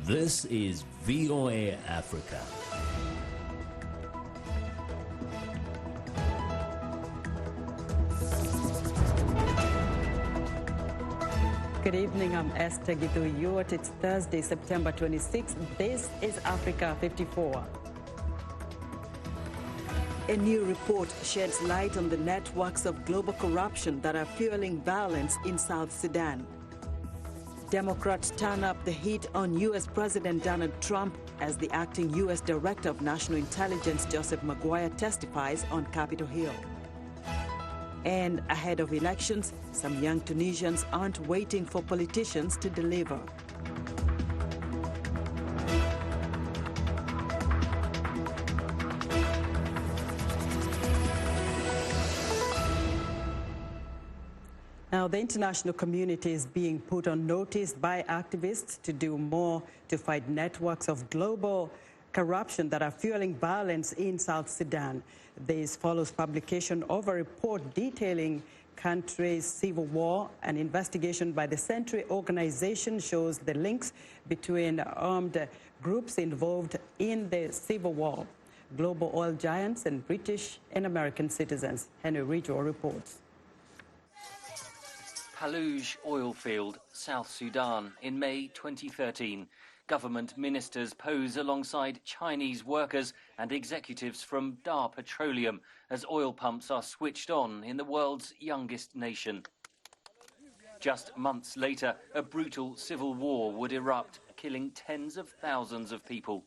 This is VOA Africa. Good evening, I'm Esther Githu-Yuot. It's Thursday, September 26th. This is Africa 54. A new report sheds light on the networks of global corruption that are fueling violence in South Sudan. Democrats turn up the heat on U.S. President Donald Trump as the acting U.S. Director of National Intelligence, Joseph Maguire, testifies on Capitol Hill. And ahead of elections, some young Tunisians aren't waiting for politicians to deliver. Now, the international community is being put on notice by activists to do more to fight networks of global corruption that are fueling violence in South Sudan. This follows publication of a report detailing country's civil war. An investigation by the Century Organization shows the links between armed groups involved in the civil war, global oil giants, and British and American citizens. Henry Ridgwell reports. Palouge oil field, South Sudan, in May 2013. Government ministers pose alongside Chinese workers and executives from Dar Petroleum as oil pumps are switched on in the world's youngest nation. Just months later, a brutal civil war would erupt, killing tens of thousands of people.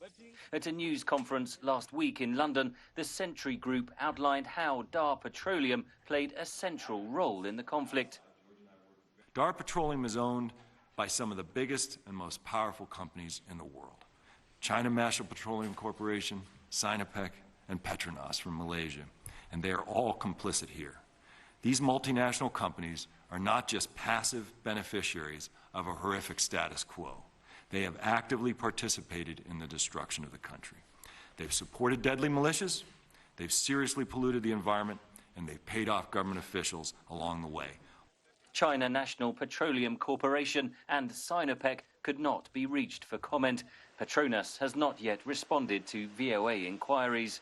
At a news conference last week in London, the Century Group outlined how Dar Petroleum played a central role in the conflict. Dar Petroleum is owned by some of the biggest and most powerful companies in the world. China National Petroleum Corporation, Sinopec, and Petronas from Malaysia, and they are all complicit here. These multinational companies are not just passive beneficiaries of a horrific status quo. They have actively participated in the destruction of the country. They've supported deadly militias, they've seriously polluted the environment, and they've paid off government officials along the way. China National Petroleum Corporation and Sinopec could not be reached for comment. Petronas has not yet responded to VOA inquiries.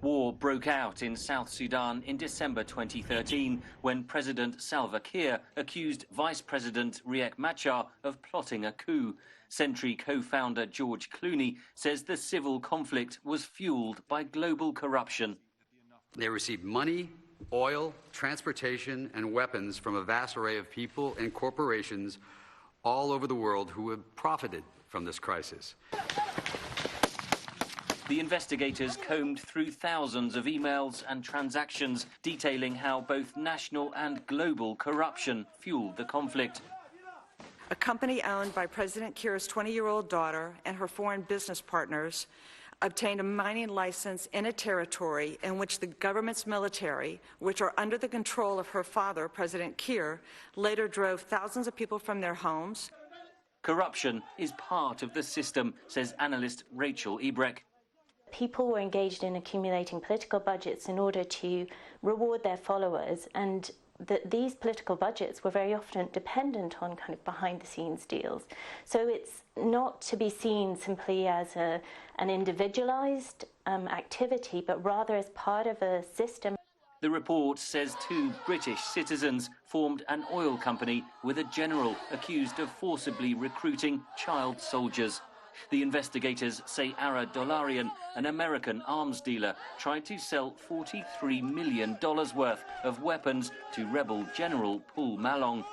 War broke out in South Sudan in December 2013 when President Salva Kiir accused Vice President Riek Machar of plotting a coup. Century co-founder George Clooney says the civil conflict was fueled by global corruption. They received money, oil, transportation, and weapons from a vast array of people and corporations all over the world who have profited from this crisis. The investigators combed through thousands of emails and transactions detailing how both national and global corruption fueled the conflict. A company owned by President Kiir's 20-year-old daughter and her foreign business partners obtained a mining license in a territory in which the government's military, which are under the control of her father, President Kiir, later drove thousands of people from their homes. Corruption is part of the system, says analyst Rachel Ebrecht. People were engaged in accumulating political budgets in order to reward their followers, and these political budgets were very often dependent on kind of behind-the-scenes deals. So it's not to be seen simply as an individualized activity, but rather as part of a system. The report says 2 British citizens formed an oil company with a general accused of forcibly recruiting child soldiers. The investigators say Ara Dolarian, an American arms dealer, tried to sell $43 million worth of weapons to rebel General Paul Malong.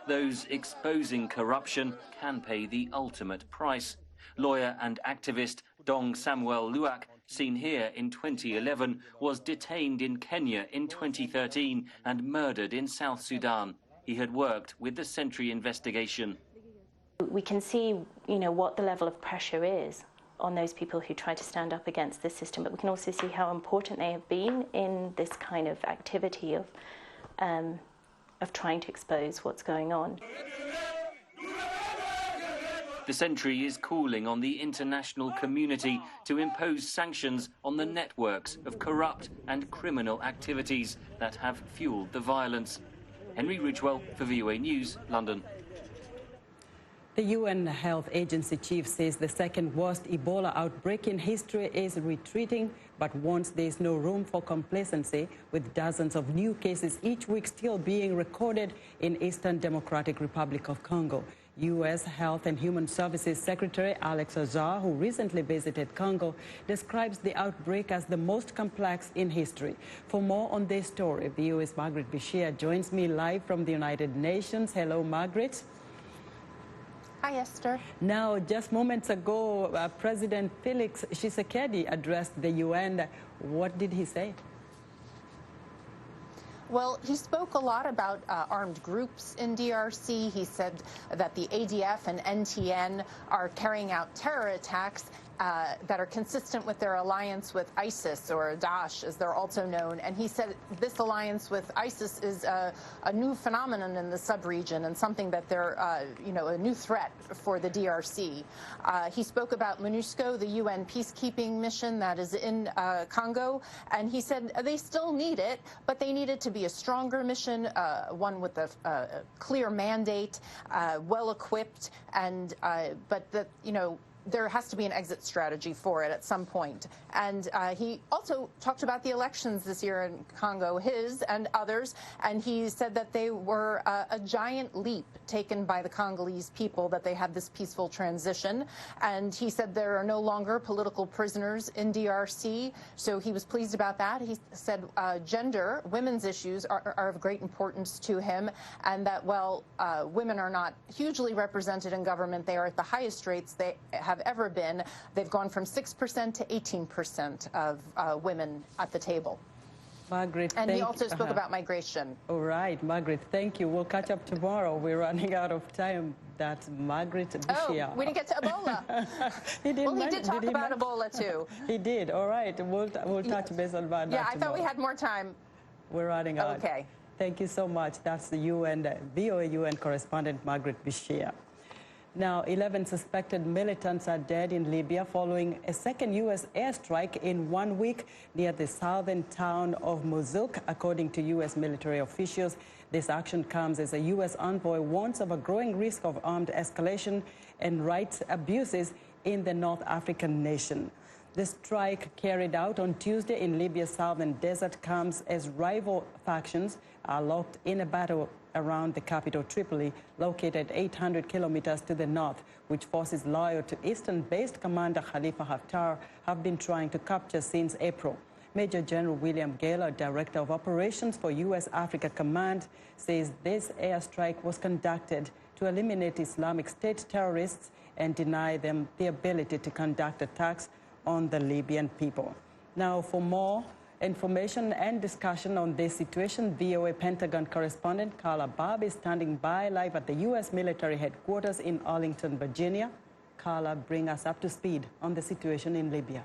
Those exposing corruption can pay the ultimate price. Lawyer and activist Dong Samuel Luak, seen here in 2011, was detained in Kenya in 2013 and murdered in South Sudan. He had worked with the Century investigation. We can see, what the level of pressure is on those people who try to stand up against this system, but we can also see how important they have been in this kind of activity of trying to expose what's going on. The Century is calling on the international community to impose sanctions on the networks of corrupt and criminal activities that have fueled the violence. Henry Ridgwell for VOA News, London. The UN Health Agency chief says the second worst Ebola outbreak in history is retreating, but warns there is no room for complacency, with dozens of new cases each week still being recorded in Eastern Democratic Republic of Congo. U.S. Health and Human Services Secretary Alex Azar, who recently visited Congo, describes the outbreak as the most complex in history. For more on this story, VOA's Margaret Bishia joins me live from the United Nations. Hello, Margaret. Hi, Esther. Now, just moments ago, President Felix Tshisekedi addressed the UN. What did he say? Well, he spoke a lot about armed groups in DRC. He said that the ADF and NTN are carrying out terror attacks that are consistent with their alliance with ISIS, or Daesh, as they're also known. And he said this alliance with ISIS is a new phenomenon in the sub-region and something that they're, a new threat for the DRC. He spoke about MONUSCO, the UN peacekeeping mission that is in Congo, and he said they still need it, but they need it to be a stronger mission, one with a clear mandate, well-equipped, and but that, there has to be an exit strategy for it at some point. And he also talked about the elections this year in Congo, his and others, and he said that they were a giant leap taken by the Congolese people, that they had this peaceful transition. And he said there are no longer political prisoners in DRC, so he was pleased about that. He said gender, women's issues are of great importance to him, and that while women are not hugely represented in government, they are at the highest rates they have ever been. They've gone from 6% to 18% of women at the table. Margaret, and he also spoke about migration. All right, Margaret, thank you. We'll catch up tomorrow. We're running out of time. That's Margaret Bishia. Oh, we didn't get to Ebola. He did talk about Ebola, too. He did. All right. We'll touch base on that Yeah, I tomorrow. thought we had more time. We're running out. Okay. Thank you so much. That's the VOA UN correspondent, Margaret Bishia. Now, 11 suspected militants are dead in Libya following a second U.S. airstrike in 1 week near the southern town of Mosul, according to U.S. military officials. This action comes as a U.S. envoy warns of a growing risk of armed escalation and rights abuses in the North African nation. The strike carried out on Tuesday in Libya's southern desert comes as rival factions are locked in a battle around the capital Tripoli, located 800 kilometers to the north, which forces loyal to Eastern-based commander Khalifa Haftar have been trying to capture since April. Major General William Gaylor, Director of Operations for U.S. Africa Command, says this airstrike was conducted to eliminate Islamic State terrorists and deny them the ability to conduct attacks on the Libyan people. Now, for more information and discussion on this situation, VOA Pentagon correspondent Carla Babb is standing by live at the U.S. military headquarters in Arlington, Virginia. Carla, bring us up to speed on the situation in Libya.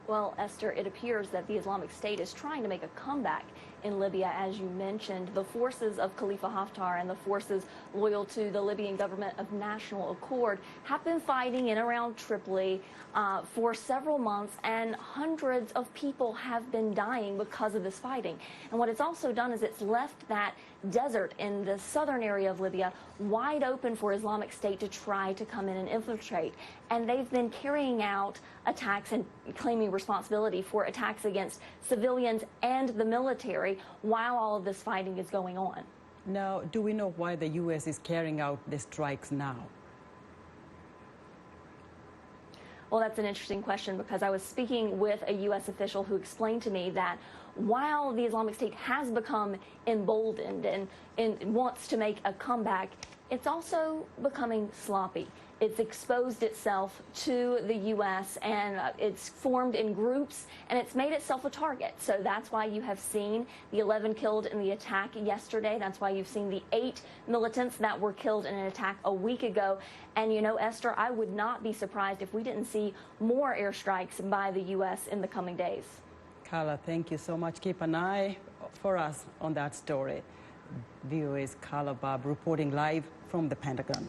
Well, Esther, it appears that the Islamic State is trying to make a comeback in Libya. As you mentioned, the forces of Khalifa Haftar and the forces loyal to the Libyan government of national accord have been fighting in around Tripoli for several months, and hundreds of people have been dying because of this fighting. And what it's also done is it's left that desert in the southern area of Libya wide open for Islamic State to try to come in and infiltrate. And they've been carrying out attacks and claiming responsibility for attacks against civilians and the military while all of this fighting is going on. Now, do we know why the U.S. is carrying out the strikes now? Well, that's an interesting question, because I was speaking with a U.S. official who explained to me that while the Islamic State has become emboldened and wants to make a comeback, it's also becoming sloppy. It's exposed itself to the U.S. and it's formed in groups, and it's made itself a target. So that's why you have seen the 11 killed in the attack yesterday. That's why you've seen the 8 militants that were killed in an attack a week ago. And, you know, Esther, I would not be surprised if we didn't see more airstrikes by the U.S. in the coming days. Carla, thank you so much. Keep an eye for us on that story. VOA's Carla Babb reporting live from the Pentagon.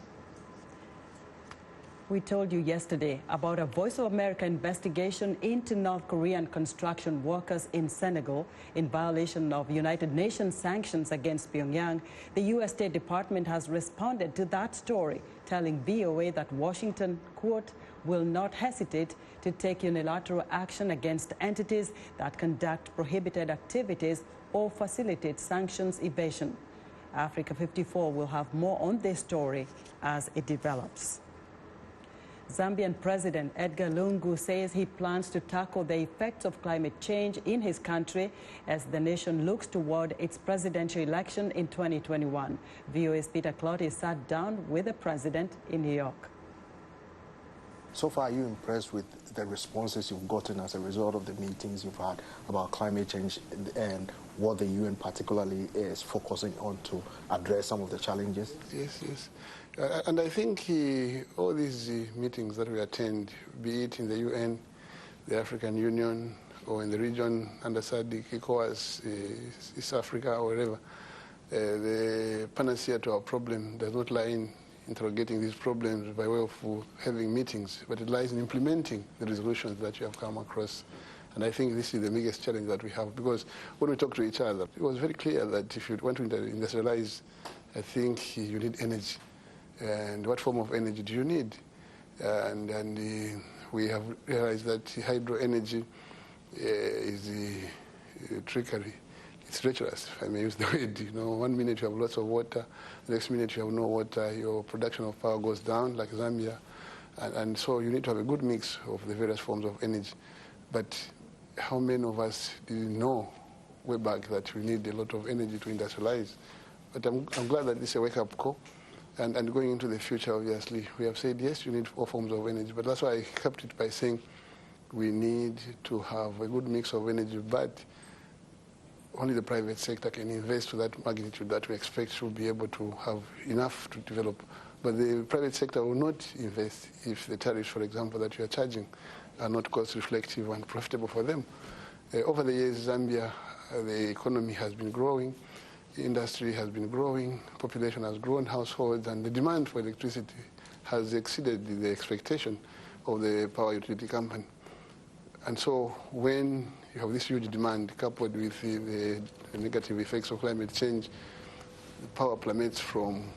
We told you yesterday about a Voice of America investigation into North Korean construction workers in Senegal in violation of United Nations sanctions against Pyongyang. The U.S. State Department has responded to that story, telling VOA that Washington, quote, will not hesitate to take unilateral action against entities that conduct prohibited activities or facilitate sanctions evasion. Africa 54 will have more on this story as it develops. Zambian President Edgar Lungu says he plans to tackle the effects of climate change in his country as the nation looks toward its presidential election in 2021. VOA's Peter Clotty sat down with the president in New York. So far, are you impressed with the responses you've gotten as a result of the meetings you've had about climate change and what the UN particularly is focusing on to address some of the challenges? Yes, yes. And I think all these meetings that we attend, be it in the UN, the African Union, or in the region under SADC, ECOWAS, East Africa, or wherever, the panacea to our problem does not lie in interrogating these problems by way of having meetings, but it lies in implementing the resolutions that you have come across. And I think this is the biggest challenge that we have, because when we talk to each other, it was very clear that if you want to industrialize, I think you need energy. And what form of energy do you need? And we have realized that hydro energy is trickery. It's treacherous, if I may use the word. You know, 1 minute you have lots of water, the next minute you have no water, your production of power goes down, like Zambia. And so you need to have a good mix of the various forms of energy. But how many of us didn't know way back that we need a lot of energy to industrialize? But I'm glad that this is a wake-up call. And going into the future, obviously, we have said, yes, you need all forms of energy. But that's why I kept it by saying we need to have a good mix of energy, but only the private sector can invest to that magnitude that we expect should be able to have enough to develop. But the private sector will not invest if the tariffs, for example, that you are charging are not cost-reflective and profitable for them. Over the years, Zambia, the economy has been growing. Industry has been growing, population has grown, households, and the demand for electricity has exceeded the expectation of the power utility company. And so when you have this huge demand coupled with the negative effects of climate change, the power plummets from,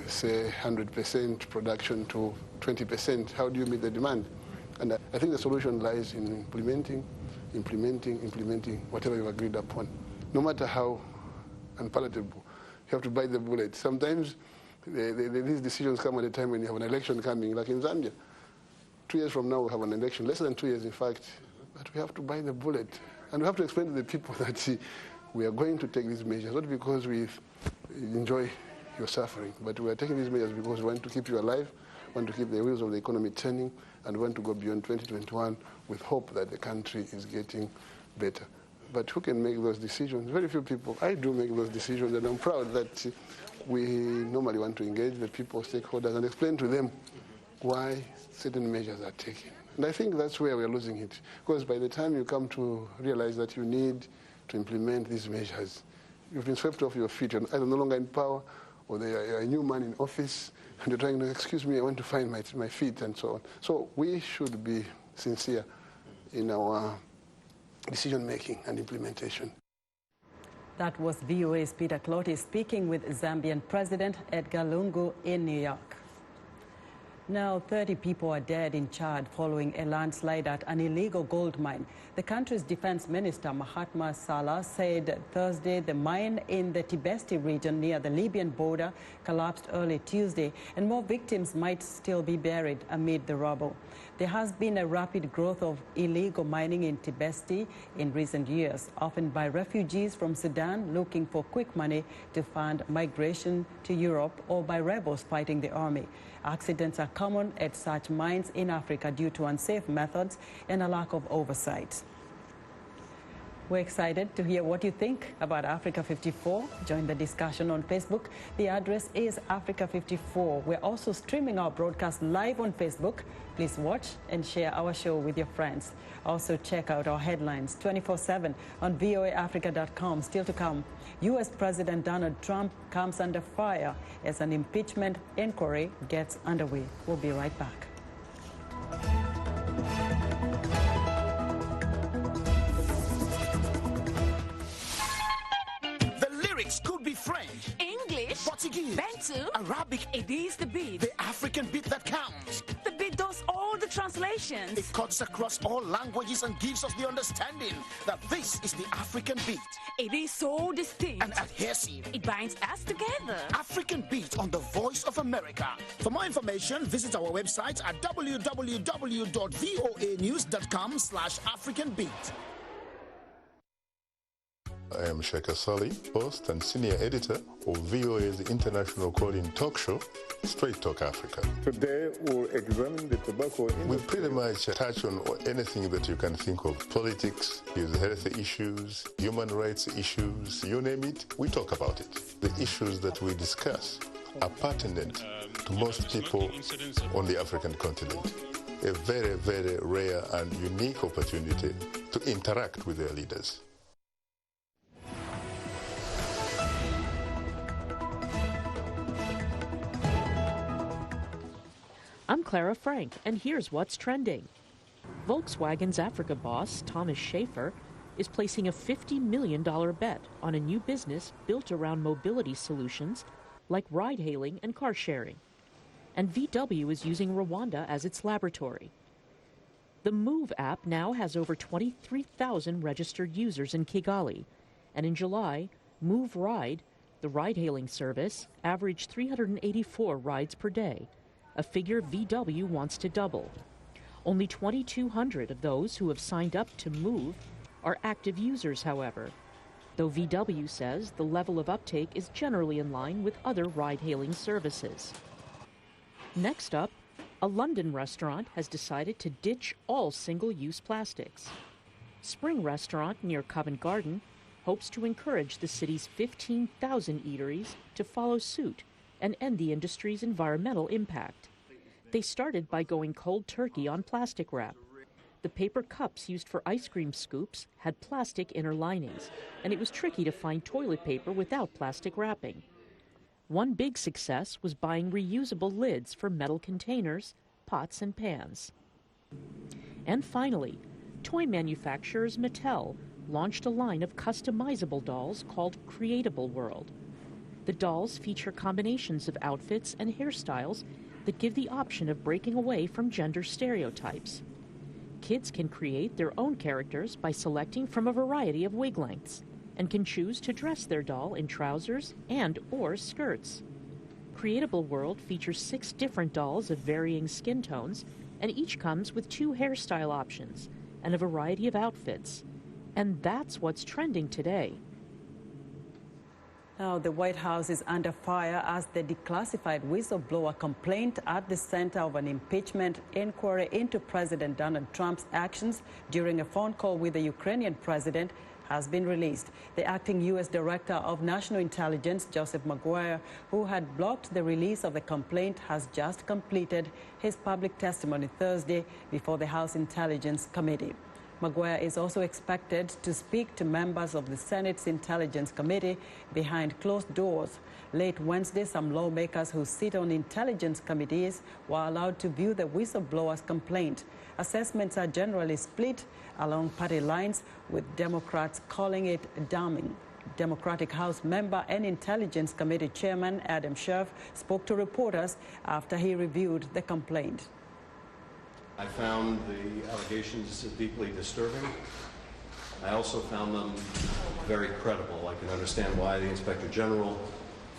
say, 100% production to 20%. How do you meet the demand? And I think the solution lies in implementing whatever you've agreed upon. No matter how unpalatable, you have to bite the bullet. Sometimes these decisions come at a time when you have an election coming, like in Zambia. 2 years from now, we'll have an election, less than 2 years, in fact. But we have to bite the bullet. And we have to explain to the people that we are going to take these measures, not because we enjoy your suffering, but we are taking these measures because we want to keep you alive, want to keep the wheels of the economy turning, and want to go beyond 2021 with hope that the country is getting better. But who can make those decisions? Very few people. I do make those decisions, and I'm proud that we normally want to engage the people, stakeholders, and explain to them why certain measures are taken. And I think that's where we're losing it. Because by the time you come to realize that you need to implement these measures, you've been swept off your feet. You're either no longer in power, or you're a new man in office, and you're trying to, excuse me, I want to find my feet, and so on. So we should be sincere in our decision-making and implementation. That was VOA's Peter Clotty speaking with Zambian President Edgar Lungu in New York. Now, 30 people are dead in Chad following a landslide at an illegal gold mine. The country's defense minister, Mahatma Saleh, said Thursday the mine in the Tibesti region near the Libyan border collapsed early Tuesday, and more victims might still be buried amid the rubble. There has been a rapid growth of illegal mining in Tibesti in recent years, often by refugees from Sudan looking for quick money to fund migration to Europe, or by rebels fighting the army. Accidents are common at such mines in Africa due to unsafe methods and a lack of oversight. We're excited to hear what you think about Africa 54. Join the discussion on Facebook. The address is Africa 54. We're also streaming our broadcast live on Facebook. Please watch and share our show with your friends. Also check out our headlines 24/7 on voaafrica.com. Still to come, U.S. President Donald Trump comes under fire as an impeachment inquiry gets underway. We'll be right back. Could be French, English, Portuguese, Bantu, Arabic. It is the beat. The African beat that counts. The beat does all the translations. It cuts across all languages and gives us the understanding that this is the African beat. It is so distinct and adhesive. It binds us together. African beat on the Voice of America. For more information, visit our website at www.voanews.com/AfricanBeat. I am Shaka Sali, host and senior editor of VOA's international call-in talk show, Straight Talk Africa. Today we'll examine the tobacco industry. We pretty much touch on anything that you can think of. Politics, health issues, human rights issues, you name it, we talk about it. The issues that we discuss are pertinent to most people on the African continent. A very, very rare and unique opportunity to interact with their leaders. I'm Clara Frank, and here's what's trending. Volkswagen's Africa boss, Thomas Schaefer, is placing a $50 million bet on a new business built around mobility solutions like ride-hailing and car-sharing. And VW is using Rwanda as its laboratory. The Move app now has over 23,000 registered users in Kigali, and in July, Move Ride, the ride-hailing service, averaged 384 rides per day, a figure VW wants to double. Only 2,200 of those who have signed up to Move are active users, however, though VW says the level of uptake is generally in line with other ride-hailing services. Next up, a London restaurant has decided to ditch all single-use plastics. Spring Restaurant near Covent Garden hopes to encourage the city's 15,000 eateries to follow suit and end the industry's environmental impact. They started by going cold turkey on plastic wrap. The paper cups used for ice cream scoops had plastic inner linings, and it was tricky to find toilet paper without plastic wrapping. One big success was buying reusable lids for metal containers, pots, and pans. And finally, toy manufacturers Mattel launched a line of customizable dolls called Creatable World. The dolls feature combinations of outfits and hairstyles that give the option of breaking away from gender stereotypes. Kids can create their own characters by selecting from a variety of wig lengths and can choose to dress their doll in trousers and/or skirts. Creatable World features 6 different dolls of varying skin tones, and each comes with 2 hairstyle options and a variety of outfits. And that's what's trending today. Now, the White House is under fire as the declassified whistleblower complaint at the center of an impeachment inquiry into President Donald Trump's actions during a phone call with the Ukrainian president has been released. The acting U.S. Director of National Intelligence, Joseph Maguire, who had blocked the release of the complaint, has just completed his public testimony Thursday before the House Intelligence Committee. Maguire is also expected to speak to members of the Senate's Intelligence Committee behind closed doors. Late Wednesday, some lawmakers who sit on intelligence committees were allowed to view the whistleblower's complaint. Assessments are generally split along party lines, with Democrats calling it damning. Democratic House member and Intelligence Committee Chairman Adam Schiff spoke to reporters after he reviewed the complaint. I found the allegations deeply disturbing. I also found them very credible. I can understand why the Inspector General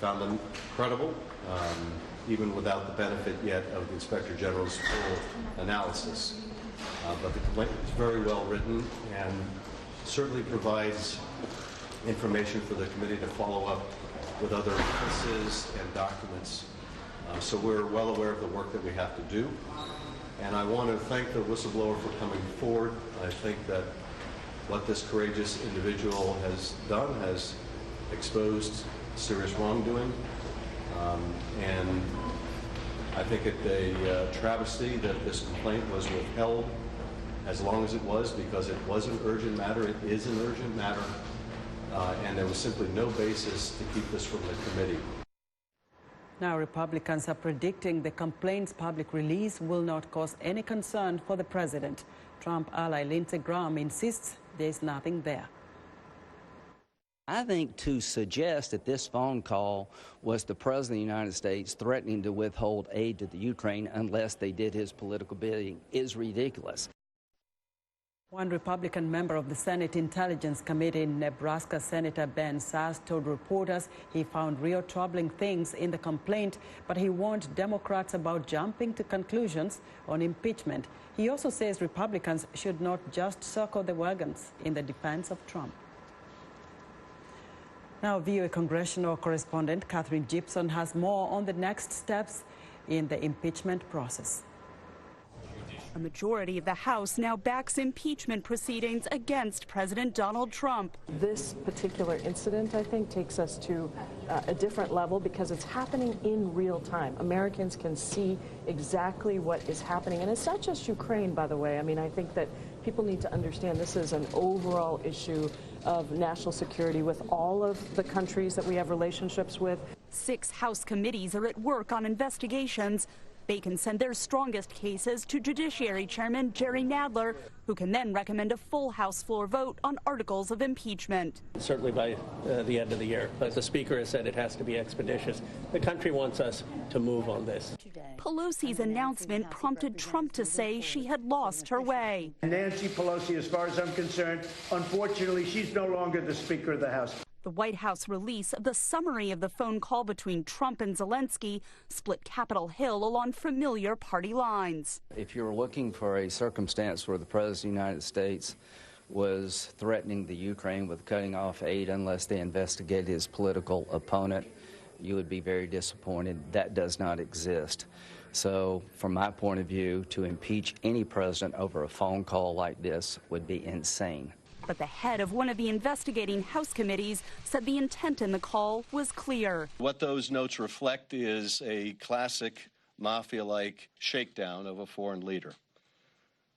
found them credible, even without the benefit yet of the Inspector General's full analysis. But the complaint is very well written and certainly provides information for the committee to follow up with other witnesses and documents. So we're well aware of the work that we have to do. And I want to thank the whistleblower for coming forward. I think that What this courageous individual has done has exposed serious wrongdoing, and I think it's a travesty that this complaint was withheld as long as it was, because it was an urgent matter. It is an urgent matter, and there was simply no basis to keep this from the committee. Now, Republicans are predicting the complaint's public release will not cause any concern for the president. Trump ally Lindsey Graham insists there's nothing there. I think to suggest that this phone call was the President of the United States threatening to withhold aid to the Ukraine unless they did his political bidding is ridiculous. One Republican member of the Senate Intelligence Committee in Nebraska, Senator Ben Sasse, told reporters he found real troubling things in the complaint, but he warned Democrats about jumping to conclusions on impeachment. He also says Republicans should not just circle the wagons in the defense of Trump. Now, VOA congressional correspondent Catherine Gibson has more on the next steps in the impeachment process. A majority of the House now backs impeachment proceedings against President Donald Trump. This particular incident, I think, takes us to a different level because it's happening in real time. Americans can see exactly what is happening. And it's not just Ukraine, by the way. I mean, I think that people need to understand this is an overall issue of national security with all of the countries that we have relationships with. 6 House committees are at work on investigations. They can send their strongest cases to Judiciary Chairman Jerry Nadler, who can then recommend a full House floor vote on articles of impeachment. Certainly by the end of the year, but the Speaker has said it has to be expeditious. The country wants us to move on this. Pelosi's announcement prompted Trump to say she had lost her way. Nancy Pelosi, as far as I'm concerned, unfortunately, she's no longer the Speaker of the House. The White House release of the summary of the phone call between Trump and Zelensky split Capitol Hill along familiar party lines. If you're looking for a circumstance where the President of the United States was threatening the Ukraine with cutting off aid unless they investigate his political opponent, you would be very disappointed. That does not exist. So, from my point of view, to impeach any president over a phone call like this would be insane. But the head of one of the investigating House committees said the intent in the call was clear. What those notes reflect is a classic mafia-like shakedown of a foreign leader.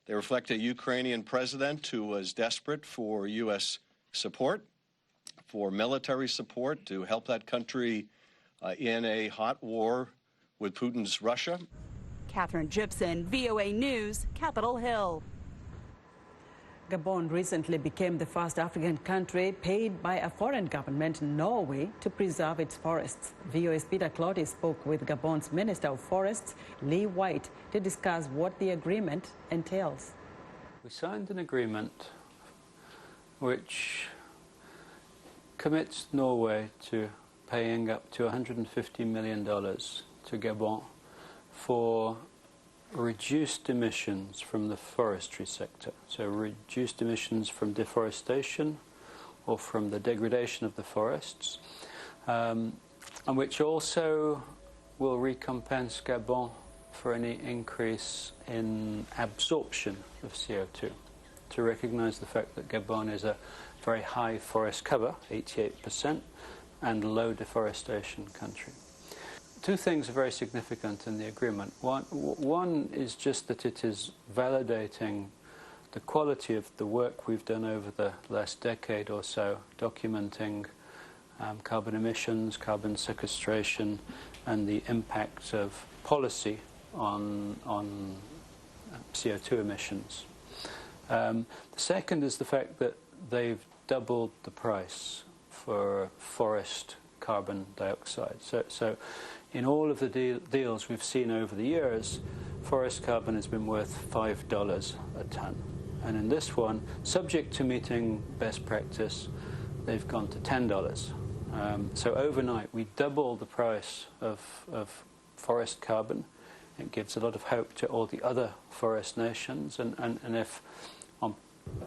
They reflect a Ukrainian president who was desperate for U.S. support, for military support to help that country in a hot war with Putin's Russia. Catherine Gibson, VOA News, Capitol Hill. Gabon recently became the first African country paid by a foreign government, Norway, to preserve its forests. VOA's Peter Clotty spoke with Gabon's Minister of Forests, Lee White, to discuss what the agreement entails. We signed an agreement which commits Norway to paying up to $150 million to Gabon for reduced emissions from the forestry sector, so reduced emissions from deforestation or from the degradation of the forests, and which also will recompense Gabon for any increase in absorption of CO2, to recognize the fact that Gabon is a very high forest cover, 88%, and low deforestation country. Two things are very significant in the agreement. One is just that it is validating the quality of the work we've done over the last decade or so, documenting carbon emissions, carbon sequestration, and the impact of policy on CO2 emissions. The second is the fact that they've doubled the price for forest carbon dioxide. So in all of the deals we've seen over the years, forest carbon has been worth $5 a ton. And in this one, subject to meeting best practice, they've gone to $10. So overnight, we double the price of forest carbon. It gives a lot of hope to all the other forest nations. And if on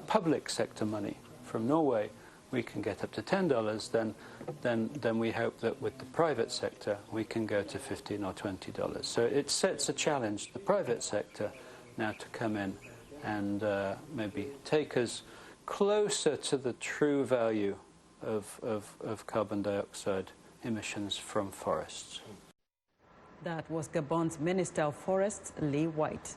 public sector money from Norway, we can get up to $10, then we hope that with the private sector we can go to $15 or $20. So it sets a challenge to the private sector now to come in and maybe take as closer to the true value of carbon dioxide emissions from forests. That was Gabon's Minister of Forests, Lee White.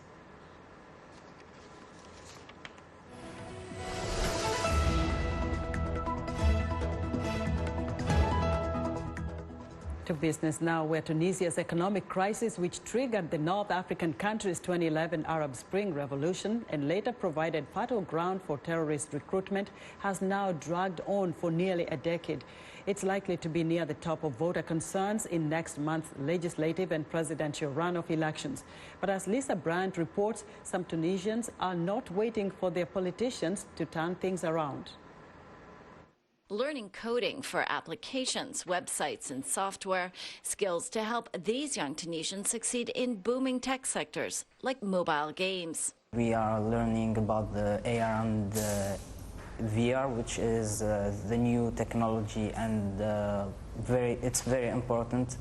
To business now, where Tunisia's economic crisis, which triggered the North African country's 2011 Arab Spring revolution and later provided fertile ground for terrorist recruitment, has now dragged on for nearly a decade. It's likely to be near the top of voter concerns in next month's legislative and presidential runoff elections. But as Lisa Brandt reports, some Tunisians are not waiting for their politicians to turn things around. Learning coding for applications, websites, and software, skills to help these young Tunisians succeed in booming tech sectors like mobile games. We are learning about the AR and VR, which is the new technology, and it's very important,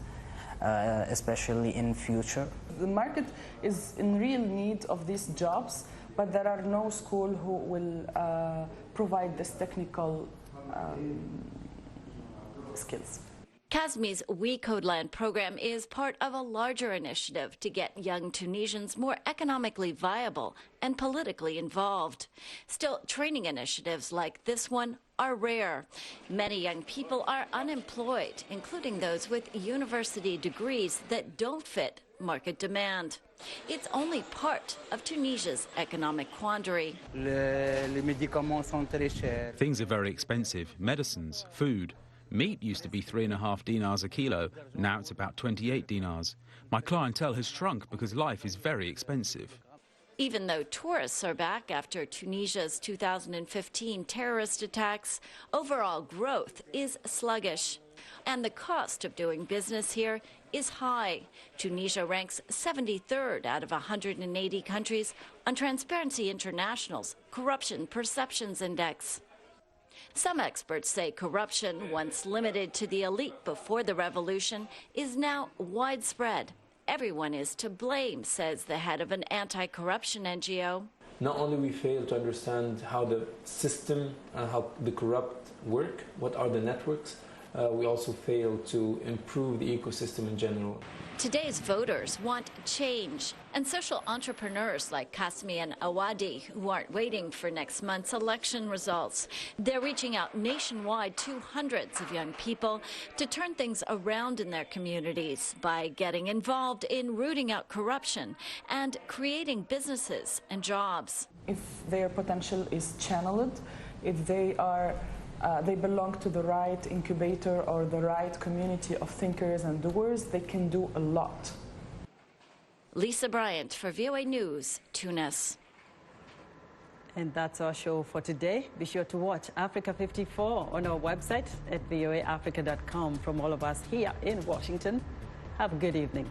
especially in future. The market is in real need of these jobs, but there are no schools who will provide this technical skills. CASME's We Code Land program is part of a larger initiative to get young Tunisians more economically viable and politically involved. Still, training initiatives like this one are rare. Many young people are unemployed, including those with university degrees that don't fit market demand. It's only part of Tunisia's economic quandary. Things are very expensive. Medicines, food. Meat used to be 3.5 dinars a kilo. Now it's about 28 dinars. My clientele has shrunk because life is very expensive. Even though tourists are back after Tunisia's 2015 terrorist attacks, overall growth is sluggish. And the cost of doing business here is high. Tunisia ranks 73rd out of 180 countries on Transparency International's Corruption Perceptions Index. Some experts say corruption, once limited to the elite before the revolution, is now widespread. Everyone is to blame, says the head of an anti-corruption NGO. Not only we fail to understand how the system and how the corrupt work, what are the networks, we also fail to improve the ecosystem in general. Today's voters want change, and social entrepreneurs like Kasmi and Awadi, who aren't waiting for next month's election results. They're reaching out nationwide to hundreds of young people to turn things around in their communities by getting involved in rooting out corruption and creating businesses and jobs. If their potential is channeled, if they belong to the right incubator or the right community of thinkers and doers, they can do a lot. Lisa Bryant for VOA News, Tunis. And that's our show for today. Be sure to watch Africa 54 on our website at voaafrica.com. From all of us here in Washington, have a good evening.